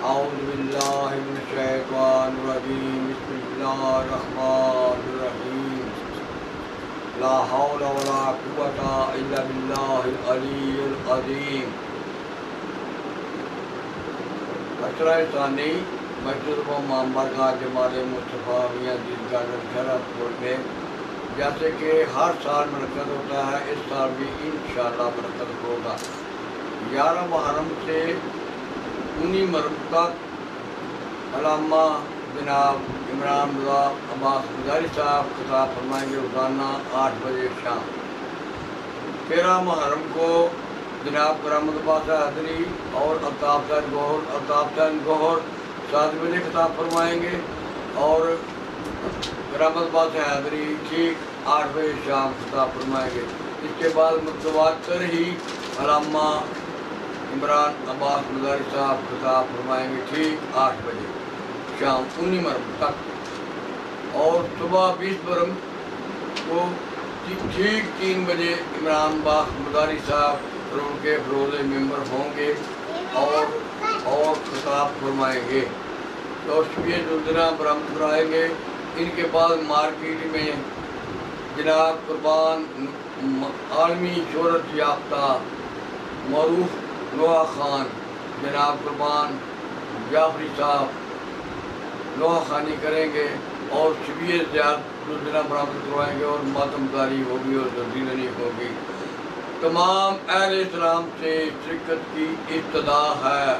اعوذ باللہ من الشیطان الرجیم بسم اللہ الرحمن الرحیم لا حول ولا قوة الا باللہ العلی العظیم۔ اشرہ ثانی مسجد و معمرگاہ جمال مصطفیٰ میاں عزیز گارڈن شرف پور میں جیسے کہ ہر سال منعقد ہوتا ہے، اس سال بھی انشاءاللہ منعقد ہوگا۔ 11 محرم سے 19 محرم تک علامہ جناب عمران رضا عباس مداری صاحب خطاب فرمائیں گے روزانہ 8 بجے شام۔ 13 محرم کو جناب کرامت عباس حیدری اور الطاف حسین گوہر 7 بجے خطاب فرمائیں گے، اور کرامت عباس حیدری ٹھیک 8 بجے شام خطاب فرمائیں گے۔ اس کے بعد متواتر ہی علامہ عمران عباس مداری صاحب خطاب فرمائیں گے ٹھیک 8 بجے شام 19 محرم تک، اور صبح 20 محرم کو ٹھیک 3 بجے عمران عباس مداری صاحب کے فروز ممبر ہوں گے اور خطاب فرمائیں گے، تو شبیہ زلزلہ برآمد کرائیں گے۔ ان کے بعد مارکیٹ میں جناب قربان عالمی شہرت یافتہ معروف نوح خان جناب قربان جعفری صاحب نوح خانی کریں گے، اور شبیہ زلزلہ برآمد کروائیں گے، اور ماتم داری ہوگی اور زلزلہ ہوگی۔ تمام اہل اسلام سے شرکت کی ابتدا ہے۔